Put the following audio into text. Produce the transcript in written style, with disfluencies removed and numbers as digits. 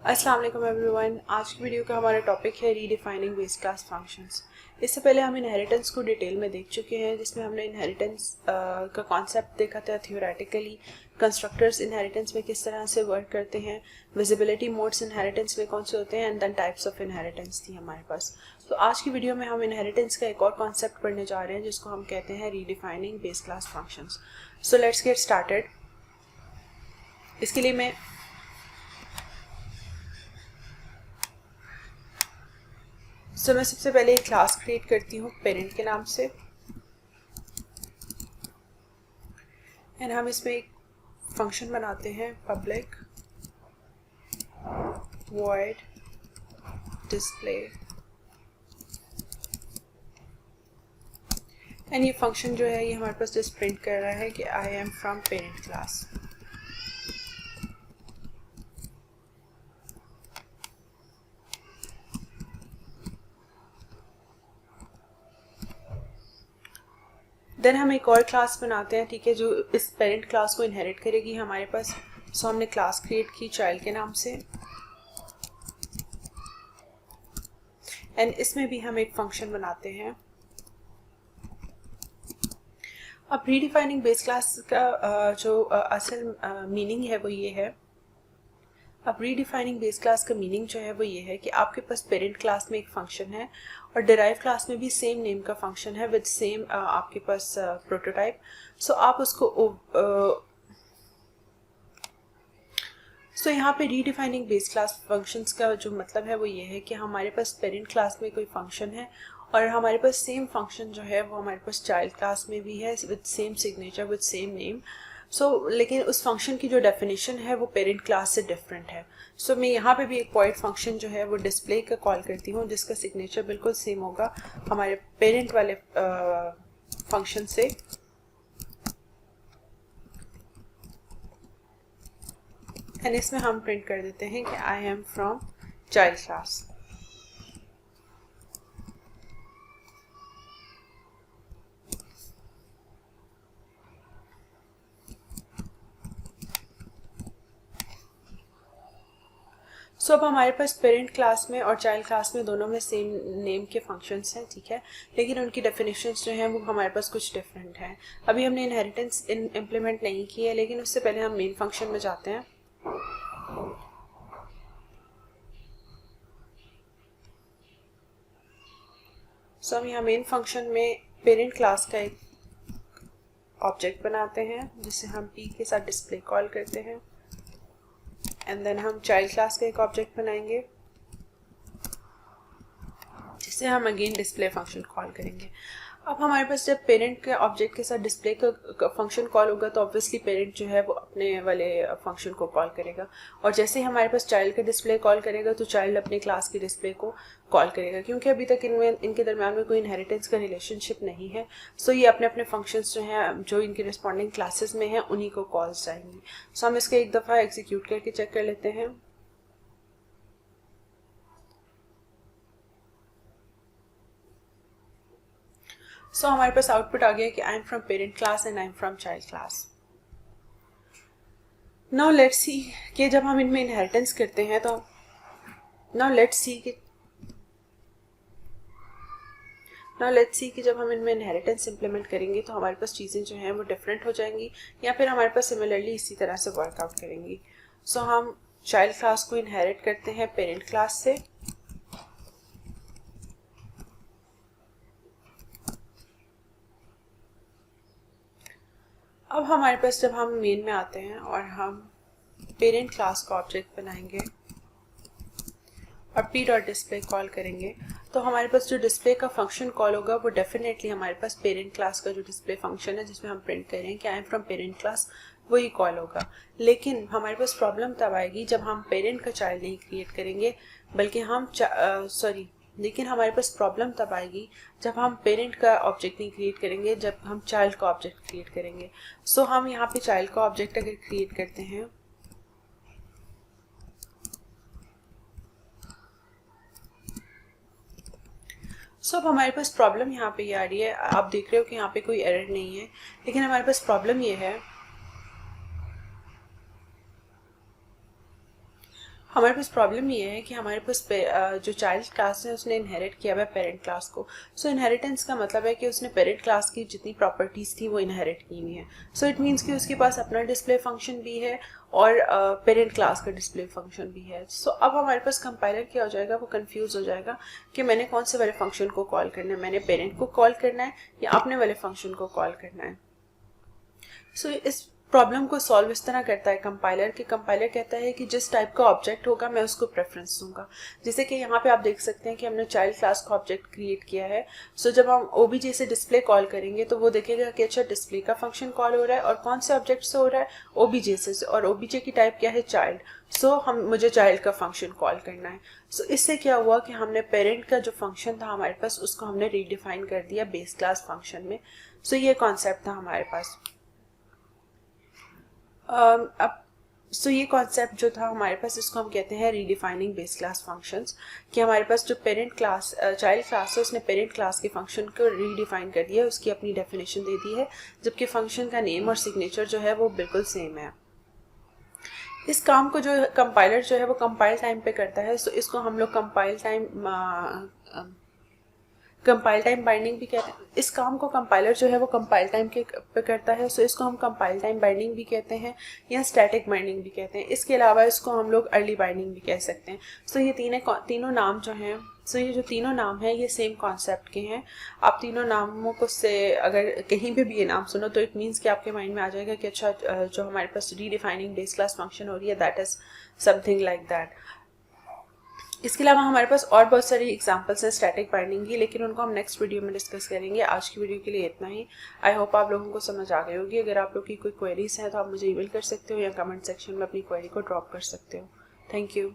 अस्सलाम वालेकुम एवरीवन। आज की वीडियो का हमारा टॉपिक है रीडिफाइनिंग बेस क्लास फंक्शंस। इससे पहले हम इनहेरिटेंस को डिटेल में देख चुके हैं, जिसमें हमने इनहेरिटेंस का कॉन्सेप्ट देखा था थियोरेटिकली, कंस्ट्रक्टर्स इनहेरिटेंस में किस तरह से वर्क करते हैं, विजिबिलिटी मोड्स इनहेरिटेंस में कौन से होते हैं, and then types of inheritance थी हमारे पास। तो आज की वीडियो में हम इनहेरिटेंस का एक और कॉन्सेप्ट पढ़ने जा रहे हैं, जिसको हम कहते हैं redefining base class functions. So let's get started. इसके लिए मैं सबसे पहले एक क्लास क्रिएट करती हूँ पेरेंट के नाम से, एंड हम इसमें एक फंक्शन बनाते हैं पब्लिक वॉइड डिस्प्ले, एंड ये फंक्शन जो है ये हमारे पास जस्ट प्रिंट कर रहा है कि I am from parent class. Then हम एक और क्लास बनाते हैं, ठीक है, जो इस पेरेंट क्लास को इनहेरिट करेगी हमारे पास। सो हमने क्लास क्रिएट की चाइल्ड के नाम से, एंड इसमें भी हम एक फंक्शन बनाते हैं। अब रीडिफाइनिंग बेस क्लास का जो असल मीनिंग है वो ये है। अब रीडिफाइनिंग बेस क्लास का मीनिंग जो है वो ये है कि आपके पास पेरेंट क्लास में एक फंक्शन है और डिराइव क्लास में भी सेम नेम का फंक्शन है विद सेम आपके पास प्रोटोटाइप। सो आप उसको सो यहाँ पे रीडिफाइनिंग बेस क्लास फंक्शंस का जो मतलब है वो ये है कि हमारे पास पेरेंट क्लास में कोई फंक्शन है और हमारे पास सेम फंक्शन जो है वो हमारे पास चाइल्ड क्लास में भी है with same signature with same name. So लेकिन उस फंक्शन की जो डेफिनेशन है वो पेरेंट क्लास से डिफरेंट है। सो मैं यहाँ पे भी एक पॉइंट फंक्शन जो है वो डिस्प्ले का कॉल करती हूँ, जिसका सिग्नेचर बिल्कुल सेम होगा हमारे पेरेंट वाले फंक्शन से। एंड इसमें हम प्रिंट कर देते हैं कि I am from child class. So अब हमारे पास पेरेंट क्लास में और चाइल्ड क्लास में दोनों में सेम नेम के फंक्शंस हैं, ठीक है, लेकिन उनकी डेफिनेशंस जो हैं वो हमारे पास कुछ डिफरेंट हैं। अभी हमने इनहेरिटेंस इम्प्लीमेंट नहीं की है, लेकिन उससे पहले हम मेन फंक्शन में जाते हैं। सो हम यहाँ मेन फंक्शन में पेरेंट क्लास का एक ऑब्जेक्ट बनाते हैं, जिसे हम पी के साथ डिस्प्ले कॉल करते हैं, एंड देन हम चाइल्ड क्लास का एक ऑब्जेक्ट बनाएंगे जिसे हम अगेन डिस्प्ले फंक्शन कॉल करेंगे। अब हमारे पास जब पेरेंट के ऑब्जेक्ट के साथ डिस्प्ले का फंक्शन कॉल होगा तो ऑब्वियसली पेरेंट जो है वो अपने वाले फंक्शन को कॉल करेगा, और जैसे ही हमारे पास चाइल्ड का डिस्प्ले कॉल करेगा तो चाइल्ड अपने क्लास की डिस्प्ले को कॉल करेगा, क्योंकि अभी तक इनके दरम्यान में कोई इनहेरिटेंस का रिलेशनशिप नहीं है। सो ये अपने अपने फंक्शंस जो हैं जो इनकी रिस्पॉन्डिंग क्लासेस में हैं उन्हीं को कॉल्स जाएंगी। सो हम इसको एक दफ़ा एग्जीक्यूट करके चेक कर लेते हैं। सो हमारे पास आउटपुट आ गया कि I am from parent class and I am from child class. Now let's see कि जब हम इनमें इनहेरिटेंस करते हैं तो नाउ लेट्स सी कि जब हम इनमें इनहेरिटेंस इंप्लीमेंट करेंगे तो हमारे पास चीज़ें जो हैं वो डिफरेंट हो जाएंगी या फिर हमारे पास सिमिलरली इसी तरह से वर्कआउट करेंगी। सो हम चाइल्ड क्लास को इनहेरिट करते हैं पेरेंट क्लास से, अब हमारे पास जब हम मेन में आते हैं और हम पेरेंट क्लास का ऑब्जेक्ट बनाएंगे और पी डॉट डिस्प्ले कॉल करेंगे तो हमारे पास जो डिस्प्ले का फंक्शन कॉल होगा वो डेफिनेटली हमारे पास पेरेंट क्लास का जो डिस्प्ले फंक्शन है जिसमें हम प्रिंट कर रहे हैं कि I am from parent class, वही कॉल होगा। लेकिन हमारे पास प्रॉब्लम तब आएगी जब हम पेरेंट का चाइल्ड नहीं क्रिएट करेंगे, बल्कि हम लेकिन हमारे पास प्रॉब्लम तब आएगी जब हम पेरेंट का ऑब्जेक्ट नहीं क्रिएट करेंगे, जब हम चाइल्ड का ऑब्जेक्ट क्रिएट करेंगे। सो हम यहाँ पे चाइल्ड का ऑब्जेक्ट अगर क्रिएट करते हैं अब हमारे पास प्रॉब्लम यहाँ पे ये आ रही है, आप देख रहे हो कि यहाँ पे कोई एरर नहीं है, लेकिन हमारे पास प्रॉब्लम ये है, हमारे पास प्रॉब्लम ये है कि हमारे पास जो चाइल्ड क्लास है उसने इनहेरिट किया हुआ है पेरेंट क्लास को। सो इनहेरिटेंस का मतलब है कि उसने पेरेंट क्लास की जितनी प्रॉपर्टीज़ थी वो इनहेरिट की हुई है। सो इट मीन्स कि उसके पास अपना डिस्प्ले फंक्शन भी है और पेरेंट क्लास का डिस्प्ले फंक्शन भी है। सो अब हमारे पास कंपाइलर क्या हो जाएगा, वो कंफ्यूज हो जाएगा कि मैंने कौन से वाले फंक्शन को कॉल करना है, मैंने पेरेंट को कॉल करना है या अपने वाले फंक्शन को कॉल करना है। सो इस प्रॉब्लम को सॉल्व इस तरह करता है कंपाइलर कि कंपाइलर कहता है कि जिस टाइप का ऑब्जेक्ट होगा मैं उसको प्रेफरेंस दूंगा। जैसे कि यहाँ पे आप देख सकते हैं कि हमने चाइल्ड क्लास का ऑब्जेक्ट क्रिएट किया है। सो जब हम ओबीजे से डिस्प्ले कॉल करेंगे तो वो देखेगा कि अच्छा डिस्प्ले का फंक्शन कॉल हो रहा है और कौन से ऑब्जेक्ट से हो रहा है, ओबीजे से, और ओबीजे की टाइप क्या है, चाइल्ड। सो मुझे चाइल्ड का फंक्शन कॉल करना है। सो इससे क्या हुआ कि हमने पेरेंट का जो फंक्शन था हमारे पास उसको हमने रीडिफाइन कर दिया बेस क्लास फंक्शन में। सो ये कॉन्सेप्ट था हमारे पास। अब ये कॉन्सेप्ट जो था हमारे पास, इसको हम कहते हैं रीडिफाइनिंग बेस क्लास फंक्शंस। कि हमारे पास जो पेरेंट क्लास चाइल्ड क्लास है उसने पेरेंट क्लास के फंक्शन को रीडिफाइन कर दिया है, उसकी अपनी डेफिनेशन दे दी है, जबकि फंक्शन का नेम और सिग्नेचर जो है वो बिल्कुल सेम है। इस काम को जो कंपाइलर जो है वो कंपाइल टाइम पे करता है। सो इसको हम लोग कंपाइल टाइम बाइंडिंग भी कहते हैं। इस काम को कंपाइलर जो है वो कंपाइल टाइम के पे करता है। सो इसको हम कंपाइल टाइम बाइंडिंग भी कहते हैं या स्टैटिक बाइंडिंग भी कहते हैं। इसके अलावा इसको हम लोग अर्ली बाइंडिंग भी कह सकते हैं। सो ये तीनों नाम जो हैं, ये जो तीनों नाम हैं ये सेम कॉन्सेप्ट के हैं। आप तीनों नामों को से अगर कहीं पे भी ये नाम सुनो तो इट मीन्स कि आपके माइंड में आ जाएगा कि अच्छा जो हमारे पास रीडिफाइनिंग बेस क्लास फंक्शन हो रही है that is something like that. इसके अलावा हमारे पास और बहुत सारी एग्जांपल्स हैं स्टैटिक बाइंडिंग की, लेकिन उनको हम नेक्स्ट वीडियो में डिस्कस करेंगे। आज की वीडियो के लिए इतना ही। आई होप आप लोगों को समझ आ गई होगी। अगर आप लोग की कोई क्वेरीज हैं तो आप मुझे ईमेल कर सकते हो या कमेंट सेक्शन में अपनी क्वेरी को ड्रॉप कर सकते हो। Thank you.